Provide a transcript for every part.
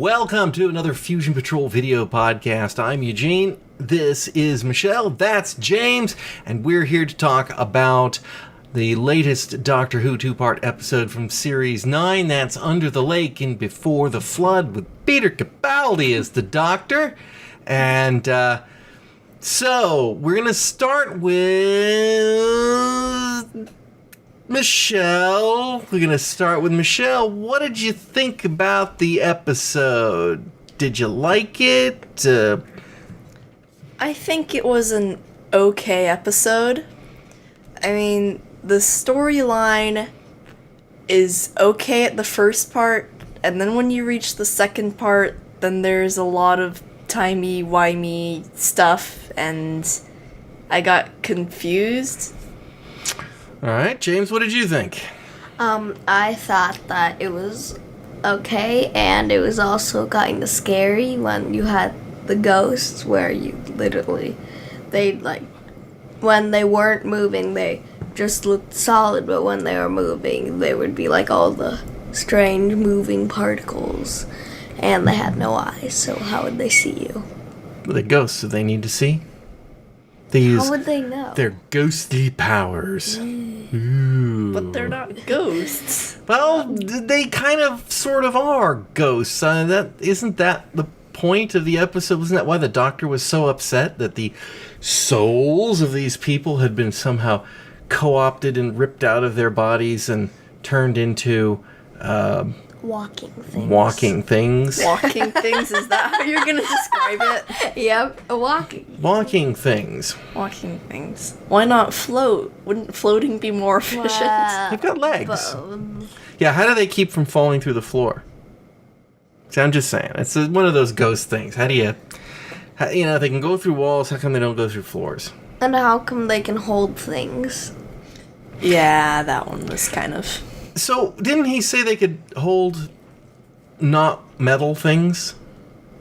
Welcome to another Fusion Patrol video podcast. I'm Eugene. This is Michelle. That's James. And we're here to talk about the latest Doctor Who two-part episode from Series 9. That's Under the Lake and Before the Flood with Peter Capaldi as the Doctor. And so we're going to start with Michelle. We're going to start with Michelle. What did you think about the episode? Did you like it? I think it was an okay episode. I mean, the storyline is okay at the first part, and then when you reach the second part, then there's a lot of timey-wimey stuff, and I got confused. All right, James, what did you think? I thought that it was okay, and it was also kind of scary when you had the ghosts where you literally, when they weren't moving, they just looked solid, but when they were moving, they would be like all the strange moving particles, and they had no eyes, so how would they see you? The ghosts, do they need to see? They use How would they know? their ghostly powers. Ooh. But they're not ghosts. Well, they kind of, sort of are ghosts. Isn't that the point of the episode? Wasn't that why the Doctor was so upset that the souls of these people had been somehow co-opted and ripped out of their bodies and turned into Walking things. walking things? Walking things, is that how you're gonna describe it? Yep, walking. Walking things. Walking things. Why not float? Wouldn't floating be more efficient? They've got legs. Bones. Yeah, how do they keep from falling through the floor? See, I'm just saying. It's one of those ghost things. How do you... they can go through walls, how come they don't go through floors? And how come they can hold things? Yeah, that one was kind of... So, didn't he say they could hold not metal things?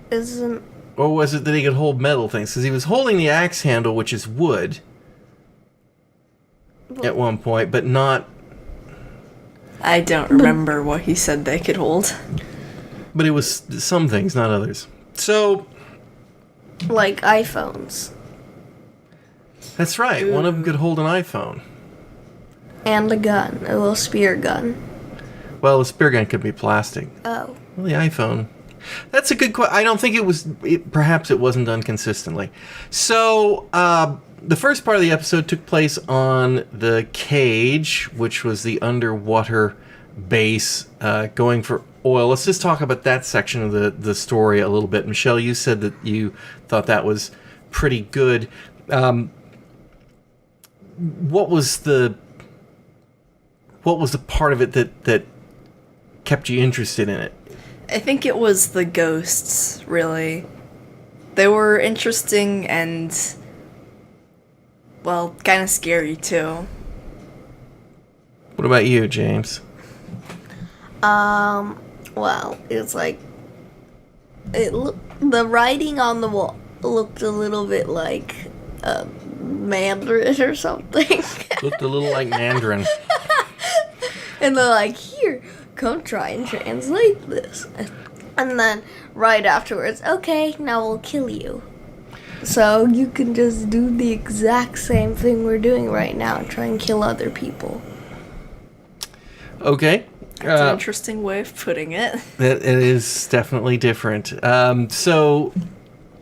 Isn't... Or was it that he could hold metal things? Because he was holding the axe handle, which is wood, at one point, but not... I don't remember what he said they could hold. But it was some things, not others. So, like iPhones. that's right. One of them could hold an iPhone. And a gun. A little spear gun. Well, a spear gun could be plastic. Oh. Well, the iPhone. That's a good question. I don't think it was... perhaps it wasn't done consistently. So, the first part of the episode took place on the Cage, which was the underwater base going for oil. Let's just talk about that section of the story a little bit. Michelle, you said that you thought that was pretty good. What was the part of it that kept you interested in it? I think it was the ghosts, really. They were interesting and, well, kind of scary, too. What about you, James? Well, it's like... the writing on the wall looked a little bit like Mandarin or something. Looked a little like Mandarin. And they're like, here, come try and translate this. And then right afterwards, okay, now we'll kill you. So you can just do the exact same thing we're doing right now, try and kill other people. Okay. That's an interesting way of putting it. It is definitely different. So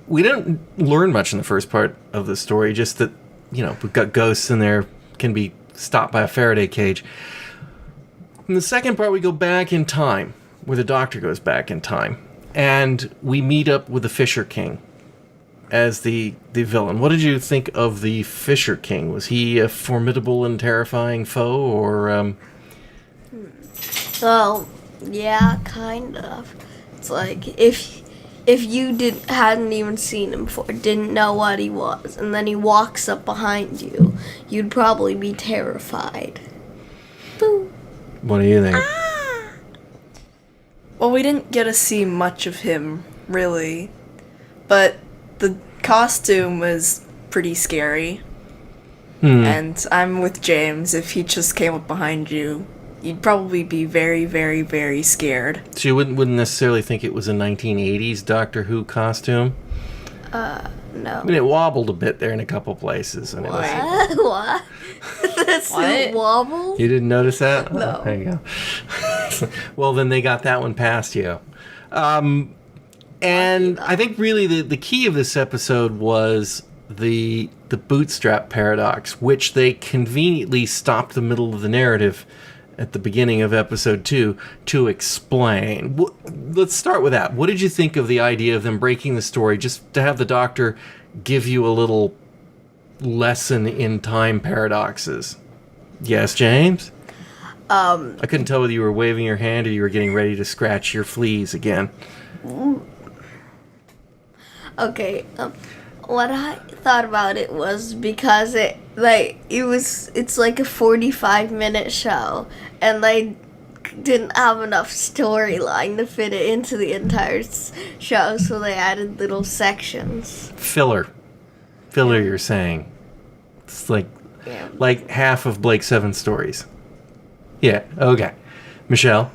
we didn't learn much in the first part of the story, just that, we've got ghosts in there, can be stopped by a Faraday cage. In the second part, we go back in time, where the Doctor goes back in time, and we meet up with the Fisher King as the villain. What did you think of the Fisher King? Was he a formidable and terrifying foe, or... Well, yeah, kind of. It's like, if you hadn't even seen him before, didn't know what he was, and then he walks up behind you, you'd probably be terrified. Boo. What do you think? Well, we didn't get to see much of him, really. But the costume was pretty scary. And I'm with James. If he just came up behind you, you'd probably be very, very, very scared. So you wouldn't necessarily think it was a 1980s Doctor Who costume? No. I mean, it wobbled a bit there in a couple places. And it was, What? That's What? wobble? you didn't notice that? No. Oh, there you go. Well, then they got that one past you. And I think really the key of this episode was the bootstrap paradox, which they conveniently stopped the middle of the narrative at the beginning of episode 2 to explain. Let's start with that. What did you think of the idea of them breaking the story just to have the Doctor give you a little lesson in time paradoxes? Yes, James? I couldn't tell whether you were waving your hand or you were getting ready to scratch your fleas again. Okay, what I thought about it was because it's like a 45-minute show, and they didn't have enough storyline to fit it into the entire show, so they added little sections. Filler, you're saying. It's like half of Blake Seven's stories. Yeah, okay. Michelle?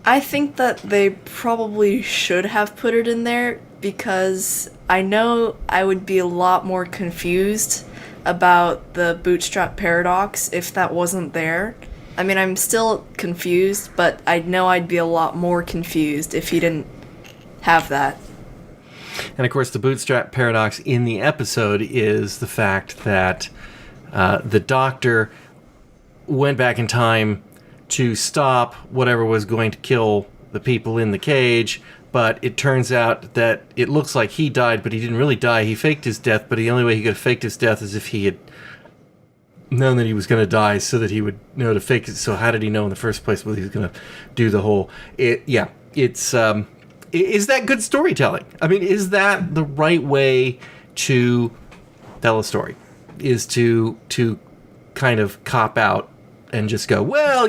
I think that they probably should have put it in there because I know I would be a lot more confused about the bootstrap paradox if that wasn't there. I mean, I'm still confused, but I know I'd be a lot more confused if he didn't have that. And of course, the bootstrap paradox in the episode is the fact that the Doctor went back in time to stop whatever was going to kill the people in the cage, but it turns out that it looks like he died, but he didn't really die. He faked his death, but the only way he could have faked his death is if he had known that he was going to die so that he would know to fake it. So how did he know in the first place whether he was going to do the whole... Is that good storytelling? I mean, is that the right way to tell a story? Is to kind of cop out and just go, well,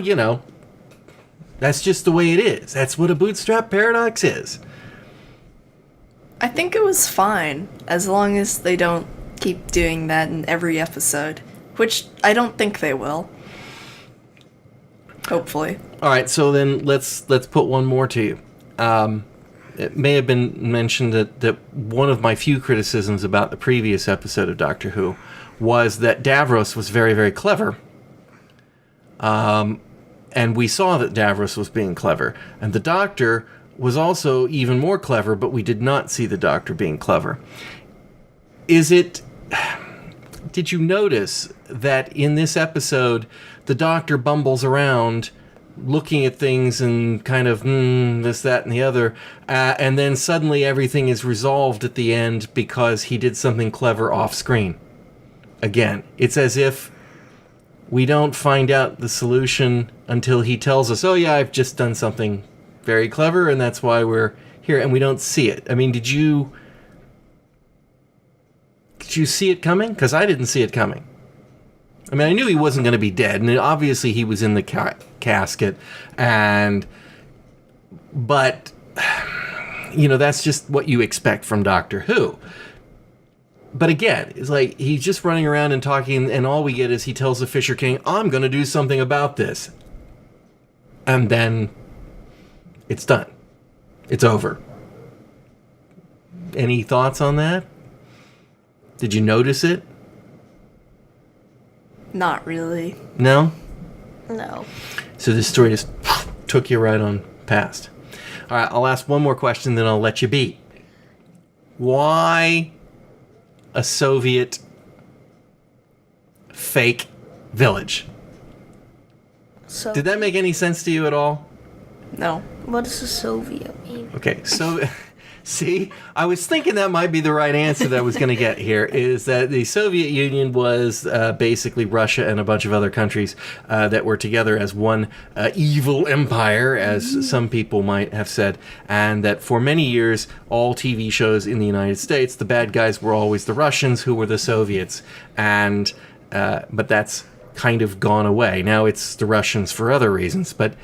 that's just the way it is. That's what a bootstrap paradox is. I think it was fine, as long as they don't keep doing that in every episode, which I don't think they will. Hopefully. All right, so then let's put one more to you. It may have been mentioned that one of my few criticisms about the previous episode of Doctor Who was that Davros was very, very clever. And we saw that Davros was being clever. And the Doctor was also even more clever, but we did not see the Doctor being clever. Did you notice that in this episode, the Doctor bumbles around looking at things and kind of, this, that, and the other, and then suddenly everything is resolved at the end because he did something clever off screen? Again, it's as if we don't find out the solution until he tells us, oh yeah, I've just done something very clever and that's why we're here, and we don't see it. I mean, did you see it coming? Because I didn't see it coming. I mean, I knew he wasn't going to be dead, and obviously he was in the casket, but that's just what you expect from Doctor Who. But again, it's like he's just running around and talking, and all we get is he tells the Fisher King, I'm going to do something about this. And then it's done. It's over. Any thoughts on that? Did you notice it? Not really. No? No. So this story just took you right on past. All right, I'll ask one more question, then I'll let you be. Why a Soviet fake village? So Did that make any sense to you at all? No. what does a Soviet mean? Okay, so see, I was thinking that might be the right answer that I was going to get here, is that the Soviet Union was basically Russia and a bunch of other countries that were together as one evil empire, as some people might have said, and that for many years, all TV shows in the United States, the bad guys were always the Russians, who were the Soviets, and but that's kind of gone away. Now it's the Russians for other reasons, but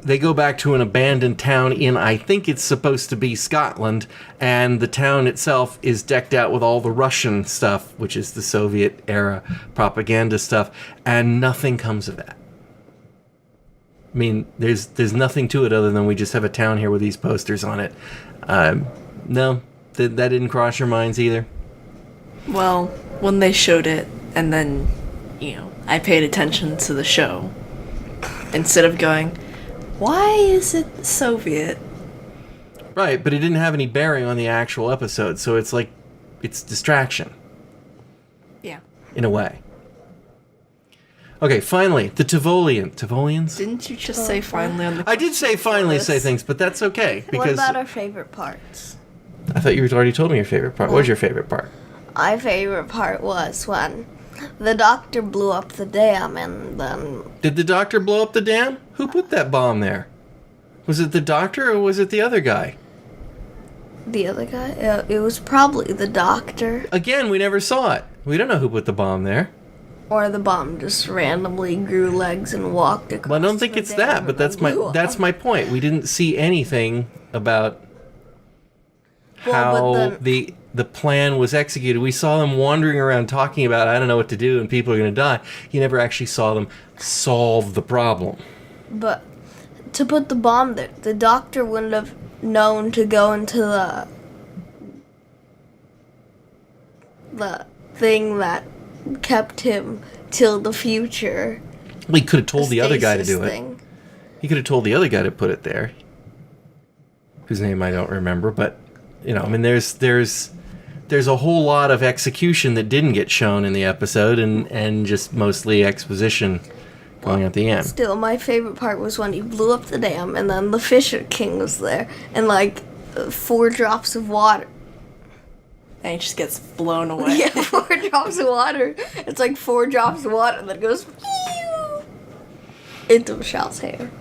they go back to an abandoned town in, I think it's supposed to be Scotland, and the town itself is decked out with all the Russian stuff, which is the Soviet era propaganda stuff, and nothing comes of that. I mean, there's nothing to it other than we just have a town here with these posters on it. No, that didn't cross your minds either? Well, when they showed it, and then, I paid attention to the show, instead of going, why is it Soviet? Right, but it didn't have any bearing on the actual episode, so it's like, it's distraction. Yeah. In a way. Okay, finally, the Tivolians? Didn't you just say finally on the I did say finally list? say things, but that's okay. What Because about our favorite parts? I thought you had already told me your favorite part. What was your favorite part? My favorite part was when the doctor blew up the dam and then... Did the doctor blow up the dam? Who put that bomb there? Was it the doctor or was it the other guy? The other guy? It was probably the doctor. Again, we never saw it. We don't know who put the bomb there. Or the bomb just randomly grew legs and walked across. Well, I don't think the it's dam that, and but then that's blew my up. point. We didn't see anything about Well, how but the plan was executed. We saw them wandering around talking about, I don't know what to do, and people are going to die. You never actually saw them solve the problem. But to put the bomb there, the doctor wouldn't have known to go into the thing that kept him till the future. Well, he could have told the other guy to do it. Thing. He could have told the other guy to put it there, whose name I don't remember. But I mean, there's a whole lot of execution that didn't get shown in the episode, and just mostly exposition going at the end. Still, my favorite part was when he blew up the dam and then the Fisher King was there and 4 drops of water. And he just gets blown away. Yeah, 4 drops of water. It's like 4 drops of water that goes pew into Michelle's hair.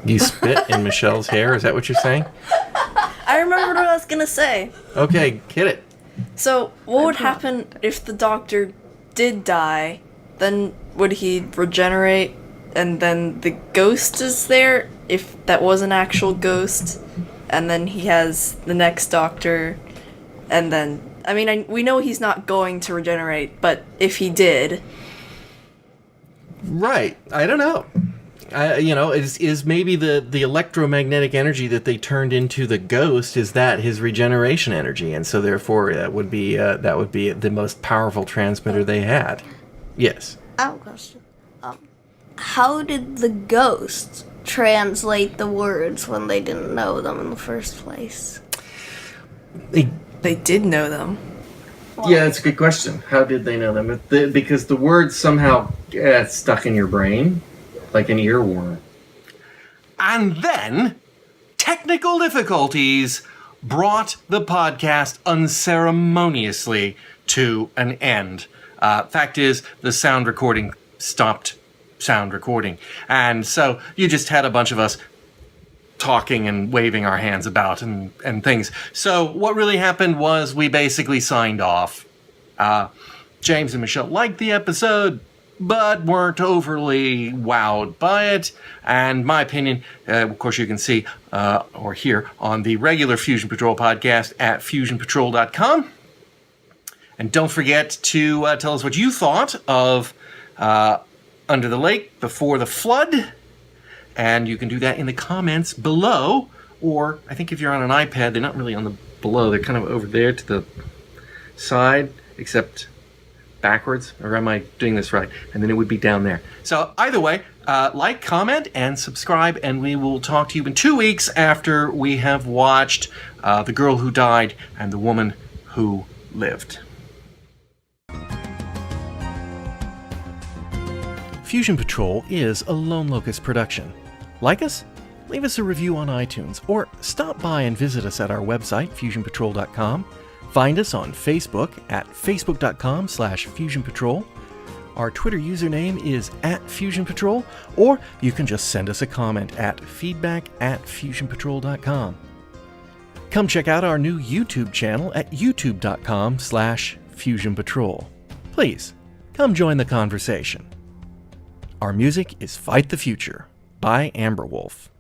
You spit in Michelle's hair? Is that what you're saying? I remembered what I was gonna say. Okay, hit it. So, what would happen if the doctor did die? Then would he regenerate, and then the ghost is there, if that was an actual ghost, and then he has the next doctor, and then... I mean, we know he's not going to regenerate, but if he did... Right. I don't know. Is maybe the electromagnetic energy that they turned into the ghost, is that his regeneration energy, and so therefore that would be the most powerful transmitter they had. Yes. I have a question. How did the ghosts translate the words when they didn't know them in the first place? They did know them. Yeah, that's a good question. How did they know them? Because the words somehow stuck in your brain, like an earworm. And then, technical difficulties brought the podcast unceremoniously to an end. Fact is, the sound recording stopped sound recording. And so you just had a bunch of us talking and waving our hands about and things. So what really happened was we basically signed off. James and Michelle liked the episode, but weren't overly wowed by it. And my opinion, of course, you can see or hear on the regular Fusion Patrol podcast at fusionpatrol.com. And don't forget to tell us what you thought of Under the Lake Before the Flood. And you can do that in the comments below. Or I think if you're on an iPad, they're not really on the below. They're kind of over there to the side, except backwards. Or am I doing this right? And then it would be down there. So either way, like, comment, and subscribe. And we will talk to you in 2 weeks after we have watched The Girl Who Died and The Woman Who Lived. Fusion Patrol is a Lone Locust production. Like us? Leave us a review on iTunes, or stop by and visit us at our website, fusionpatrol.com. Find us on Facebook at facebook.com/fusionpatrol. Our Twitter username is @fusionpatrol, or you can just send us a comment at feedback@fusionpatrol.com. Come check out our new YouTube channel at youtube.com/fusionpatrol. Please, come join the conversation. Our music is Fight the Future by Amber Wolf.